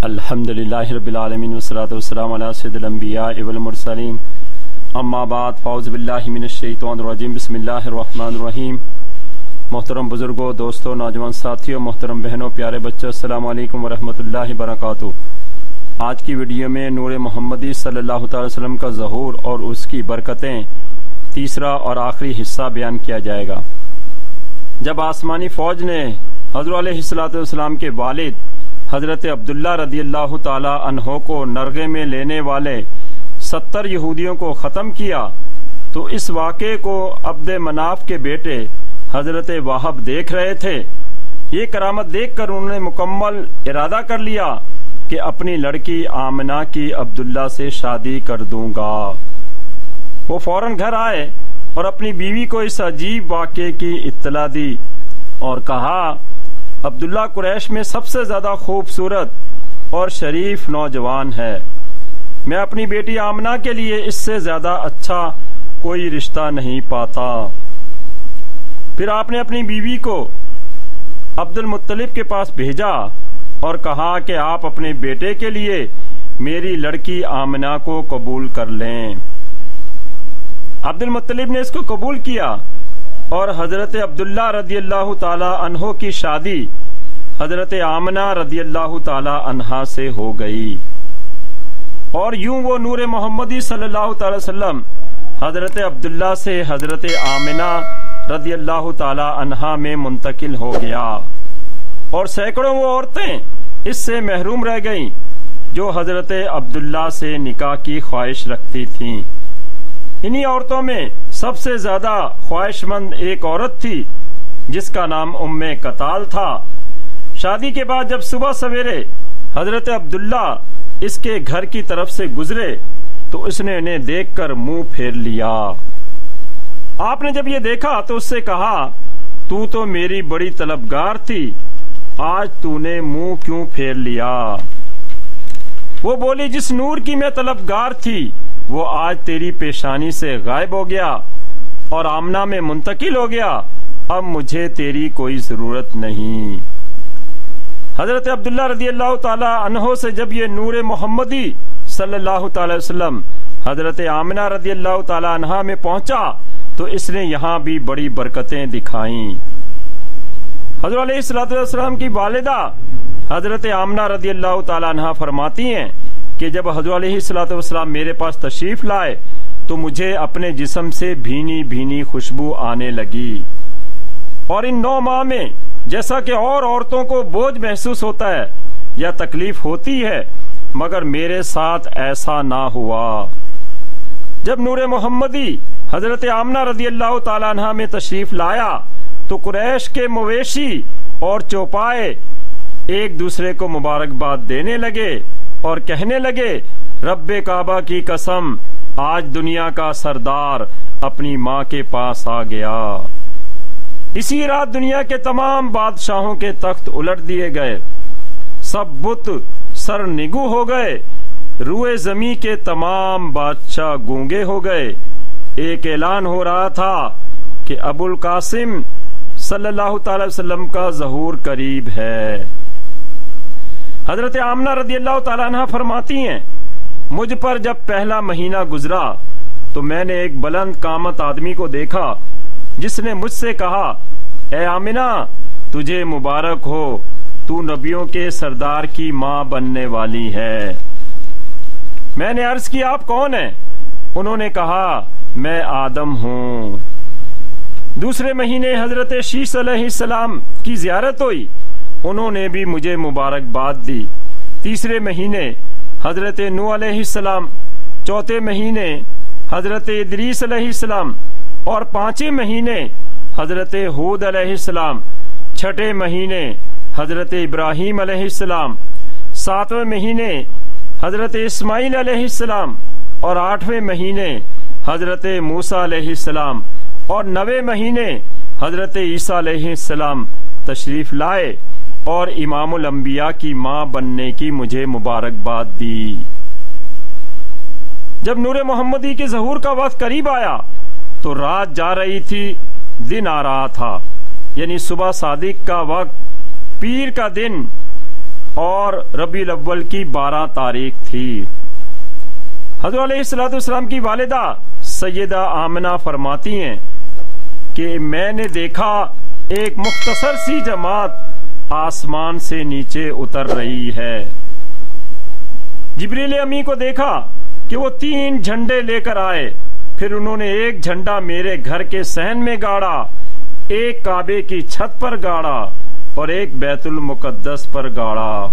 الحمدللہ رب العالمین والصلاۃ والسلام علی سید الانبیاء والمرسلین اما بعد فاعوذ باللہ من الشیطان الرجیم بسم اللہ الرحمن الرحیم۔ محترم بزرگوں، دوستوں، نوجوان ساتھیوں، محترم بہنوں، پیارے بچوں، السلام علیکم ورحمۃ اللہ وبرکاتہ۔ آج کی ویڈیو میں نور محمدی صلی اللہ تعالی وسلم کا ظہور اور اس کی برکتیں تیسرا اور آخری حصہ بیان کیا جائے گا۔ جب آسمانی فوج نے حضرت علیہ السلام کے والد حضرت عبداللہ رضی اللہ تعالی عنہ کو نرغے میں لینے والے 70 یہودیوں کو ختم کیا تو اس واقعے کو عبد مناف کے بیٹے حضرت وہب دیکھ رہے تھے۔ یہ کرامت دیکھ کر انہوں نے مکمل ارادہ کر لیا کہ اپنی لڑکی آمنہ کی عبداللہ سے شادی کر دوں گا۔ وہ فوراً گھر آئے اور اپنی بیوی کو اس عجیب واقعے کی اطلاع دی اور کہا، عبداللہ قریش میں سب سے زیادہ خوبصورت اور شریف نوجوان ہے۔ میں اپنی بیٹی آمنہ کے لیے اس سے زیادہ اچھا کوئی رشتہ نہیں پاتا۔ پھر آپ نے اپنی بیوی کو عبد المطلب کے پاس بھیجا اور کہا کہ آپ اپنے بیٹے کے لیے میری لڑکی آمنہ کو قبول کر لیں۔ عبد المطلب نے اس کو قبول کیا اور حضرت عبداللہ رضی اللہ تعالی عنہ کی شادی حضرت آمنہ رضی اللہ تعالی عنہا سے ہو گئی، اور یوں وہ نور محمدی صلی اللہ تعالی وسلم حضرت عبداللہ سے حضرت آمنہ رضی اللہ تعالی عنہا میں منتقل ہو گیا، اور سینکڑوں وہ عورتیں اس سے محروم رہ گئیں جو حضرت عبداللہ سے نکاح کی خواہش رکھتی تھیں۔ انہی عورتوں میں سب سے زیادہ خواہش مند ایک عورت تھی جس کا نام ام قتال تھا۔ شادی کے بعد جب صبح سویرے حضرت عبداللہ اس کے گھر کی طرف سے گزرے تو اس نے انہیں دیکھ کر منہ پھیر لیا۔ آپ نے جب یہ دیکھا تو اس سے کہا، تو تو میری بڑی طلبگار تھی، آج تو نے منہ کیوں پھیر لیا؟ وہ بولی، جس نور کی میں طلبگار تھی وہ آج تیری پیشانی سے غائب ہو گیا اور آمنہ میں منتقل ہو گیا، اب مجھے تیری کوئی ضرورت نہیں۔ حضرت عبداللہ رضی اللہ تعالی عنہ سے جب یہ نور محمدی صلی اللہ تعالی وسلم حضرت آمنہ رضی اللہ تعالی عنہا میں پہنچا تو اس نے یہاں بھی بڑی برکتیں دکھائیں۔ حضرت علیہ السلام کی والدہ حضرت آمنہ رضی اللہ تعالی عنہا فرماتی ہیں کہ جب حضرت علیہ السلام میرے پاس تشریف لائے تو مجھے اپنے جسم سے بھینی بھینی خوشبو آنے لگی، اور ان 9 ماہ میں جیسا کہ اور عورتوں کو بوجھ محسوس ہوتا ہے یا تکلیف ہوتی ہے، مگر میرے ساتھ ایسا نہ ہوا۔ جب نور محمدی حضرت آمنہ رضی اللہ تعالی عنہ میں تشریف لایا تو قریش کے مویشی اور چوپائے ایک دوسرے کو مبارکباد دینے لگے اور کہنے لگے، رب کعبہ کی قسم، آج دنیا کا سردار اپنی ماں کے پاس آ گیا۔ اسی رات دنیا کے تمام بادشاہوں کے تخت الٹ دیے گئے، سب بت سر نگو ہو گئے، روئے زمیں کے تمام بادشاہ گونگے ہو گئے۔ ایک اعلان ہو رہا تھا کہ ابو القاسم صلی اللہ تعالی وسلم کا ظہور قریب ہے۔ حضرت آمنہ رضی اللہ تعالیٰ عنہ فرماتی ہیں، مجھ پر جب پہلا مہینہ گزرا تو میں نے ایک بلند قامت آدمی کو دیکھا جس نے مجھ سے کہا، اے آمنہ، تجھے مبارک ہو، تو نبیوں کے سردار کی ماں بننے والی ہے۔ میں نے عرض کی، آپ کون ہیں؟ انہوں نے کہا، میں آدم ہوں۔ دوسرے مہینے حضرت شیس علیہ السلام کی زیارت ہوئی، انہوں نے بھی مجھے مبارکباد دی۔ تیسرے مہینے حضرت نوح علیہ السلام، چوتھے مہینے حضرت ادریس علیہ السلام، اور 5ویں مہینے حضرت ہود علیہ السلام، 6 مہینے حضرت ابراہیم علیہ السلام، 7ویں مہینے حضرت اسماعیل علیہ السلام، اور 8ویں مہینے حضرت موسیٰ علیہ السلام، اور 9ویں مہینے حضرت عیسیٰ علیہ السلام تشریف لائے اور امام الانبیاء کی ماں بننے کی مجھے مبارکباد دی۔ جب نور محمدی کے ظہور کا وقت قریب آیا تو رات جا رہی تھی، دن آ رہا تھا، یعنی صبح صادق کا وقت، پیر کا دن، اور ربیع الاول کی 12 تاریخ تھی۔ حضرت علیہ الصلوۃ والسلام کی والدہ سیدہ آمنہ فرماتی ہیں کہ میں نے دیکھا ایک مختصر سی جماعت آسمان سے نیچے اتر رہی ہے۔ جبریل امی کو دیکھا کہ وہ 3 جھنڈے لے کر آئے، پھر انہوں نے ایک جھنڈا میرے گھر کے صحن میں گاڑا، ایک کعبے کی چھت پر گاڑا اور ایک بیت المقدس پر گاڑا۔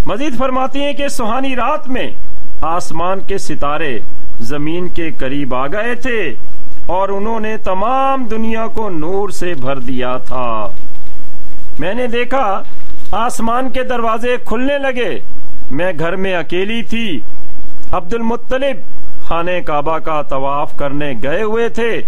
مزید فرماتی ہیں کہ سہانی رات میں آسمان کے ستارے زمین کے قریب آ گئے تھے اور انہوں نے تمام دنیا کو نور سے بھر دیا تھا۔ میں نے دیکھا آسمان کے دروازے کھلنے لگے، میں گھر میں اکیلی تھی، عبد المطلب خانہ کعبہ کا طواف کرنے گئے ہوئے تھے۔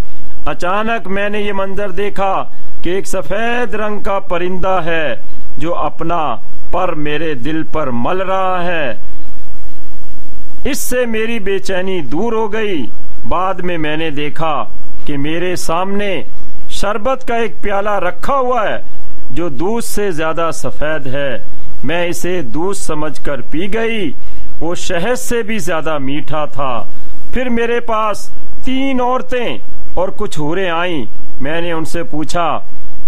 اچانک میں نے یہ منظر دیکھا کہ ایک سفید رنگ کا پرندہ ہے جو اپنا پر میرے دل پر مل رہا ہے، اس سے میری بے چینی دور ہو گئی۔ بعد میں نے دیکھا کہ میرے سامنے شربت کا ایک پیالہ رکھا ہوا ہے جو دودھ سے زیادہ سفید ہے، میں اسے دودھ سمجھ کر پی گئی، وہ شہد سے بھی زیادہ میٹھا تھا۔ پھر میرے پاس 3 عورتیں اور کچھ حوریں آئیں، میں نے ان سے پوچھا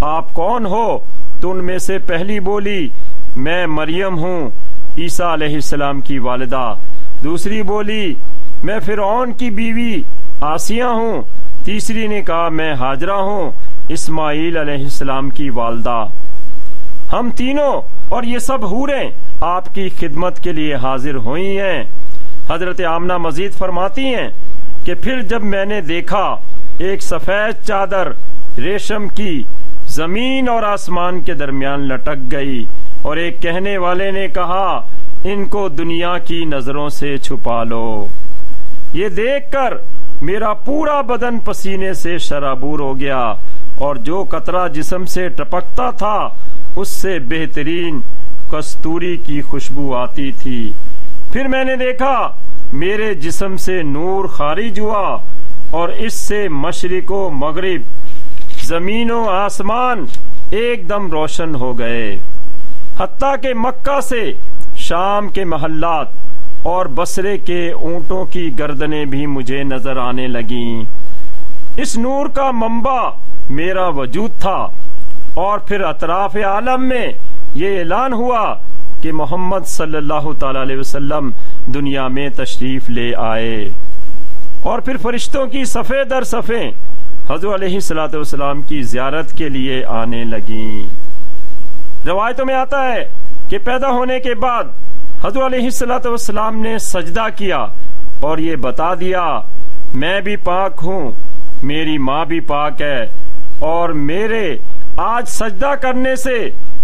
آپ کون ہو؟ تو ان میں سے پہلی بولی میں مریم ہوں، عیسیٰ علیہ السلام کی والدہ۔ دوسری بولی میں فرعون کی بیوی آسیہ ہوں۔ تیسری نے کہا میں ہاجرہ ہوں، اسماعیل علیہ السلام کی والدہ۔ ہم تینوں اور یہ سب حوریں آپ کی خدمت کے لیے حاضر ہوئی ہیں۔ حضرت آمنہ مزید فرماتی ہیں کہ پھر جب میں نے دیکھا ایک سفید چادر ریشم کی زمین اور آسمان کے درمیان لٹک گئی، اور ایک کہنے والے نے کہا ان کو دنیا کی نظروں سے چھپا لو۔ یہ دیکھ کر میرا پورا بدن پسینے سے شرابور ہو گیا، اور جو قطرہ جسم سے ٹپکتا تھا اس سے بہترین کستوری کی خوشبو آتی تھی۔ پھر میں نے دیکھا میرے جسم سے نور خارج ہوا، اور اس سے مشرق و مغرب زمین و آسمان ایک دم روشن ہو گئے، حتیٰ کہ مکہ سے شام کے محلات اور بصرے کے اونٹوں کی گردنیں بھی مجھے نظر آنے لگیں۔ اس نور کا منبع میرا وجود تھا، اور پھر اطراف عالم میں یہ اعلان ہوا کہ محمد صلی اللہ تعالی علیہ وسلم دنیا میں تشریف لے آئے، اور پھر فرشتوں کی صفیں در صفیں حضور علیہ الصلوۃ والسلام کی زیارت کے لیے آنے لگیں۔ روایتوں میں آتا ہے کہ پیدا ہونے کے بعد حضور علیہ الصلوۃ والسلام نے سجدہ کیا اور یہ بتا دیا میں بھی پاک ہوں، میری ماں بھی پاک ہے، اور میرے آج سجدہ کرنے سے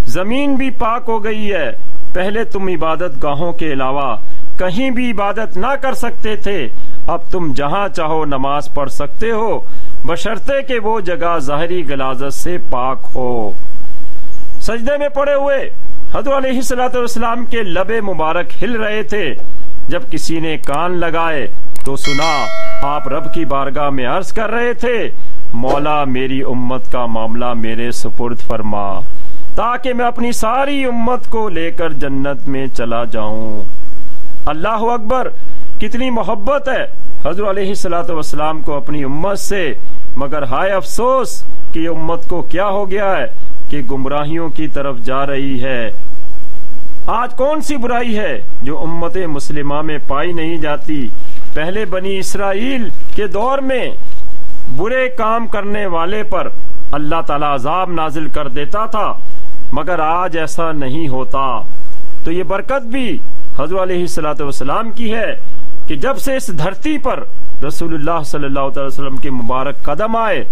زمین بھی پاک ہو گئی ہے۔ پہلے تم عبادت گاہوں کے علاوہ کہیں بھی عبادت نہ کر سکتے تھے، اب تم جہاں چاہو نماز پڑھ سکتے ہو، بشرطے کہ وہ جگہ ظاہری غلاظت سے پاک ہو۔ سجدے میں پڑے ہوئے حضور علیہ الصلوۃ والسلام کے لب مبارک ہل رہے تھے، جب کسی نے کان لگائے تو سنا آپ رب کی بارگاہ میں عرض کر رہے تھے مولا میری امت کا معاملہ میرے سپرد فرما، تاکہ میں اپنی ساری امت کو لے کر جنت میں چلا جاؤں۔ اللہ اکبر، کتنی محبت ہے حضور علیہ الصلوۃ والسلام کو اپنی امت سے، مگر ہائے افسوس کہ یہ امت کو کیا ہو گیا ہے کہ گمراہیوں کی طرف جا رہی ہے۔ آج کون سی برائی ہے جو امت مسلمہ میں پائی نہیں جاتی؟ پہلے بنی اسرائیل کے دور میں برے کام کرنے والے پر اللہ تعالیٰ عذاب نازل کر دیتا تھا، مگر آج ایسا نہیں ہوتا۔ تو یہ برکت بھی حضور علیہ الصلوۃ والسلام کی ہے کہ جب سے اس دھرتی پر رسول اللہ صلی اللہ علیہ وسلم کے مبارک قدم آئے،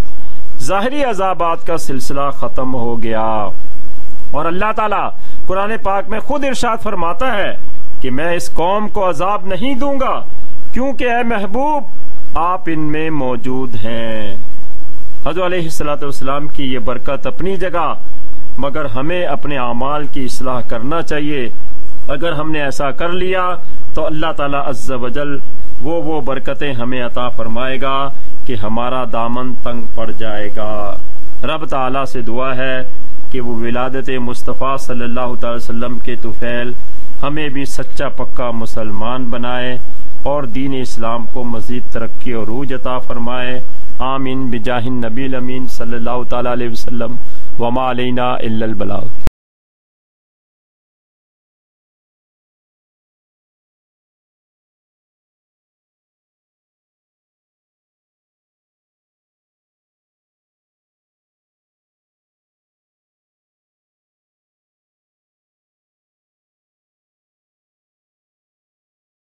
ظاہری عذابات کا سلسلہ ختم ہو گیا، اور اللہ تعالیٰ قرآن پاک میں خود ارشاد فرماتا ہے کہ میں اس قوم کو عذاب نہیں دوں گا، کیونکہ اے محبوب آپ ان میں موجود ہیں۔ حضور علیہ الصلوۃ والسلام کی یہ برکت اپنی جگہ، مگر ہمیں اپنے اعمال کی اصلاح کرنا چاہیے۔ اگر ہم نے ایسا کر لیا تو اللہ تعالیٰ عز و جل وہ برکتیں ہمیں عطا فرمائے گا کہ ہمارا دامن تنگ پڑ جائے گا۔ رب تعالیٰ سے دعا ہے کہ وہ ولادت مصطفیٰ صلی اللہ تعالی وسلم کے طفیل ہمیں بھی سچا پکا مسلمان بنائے اور دین اسلام کو مزید ترقی اور عروج عطا فرمائے۔ آمین بجاہ النبی الامین صلی اللہ تعالی علیہ وسلم۔ وما علینا الا البلاغ۔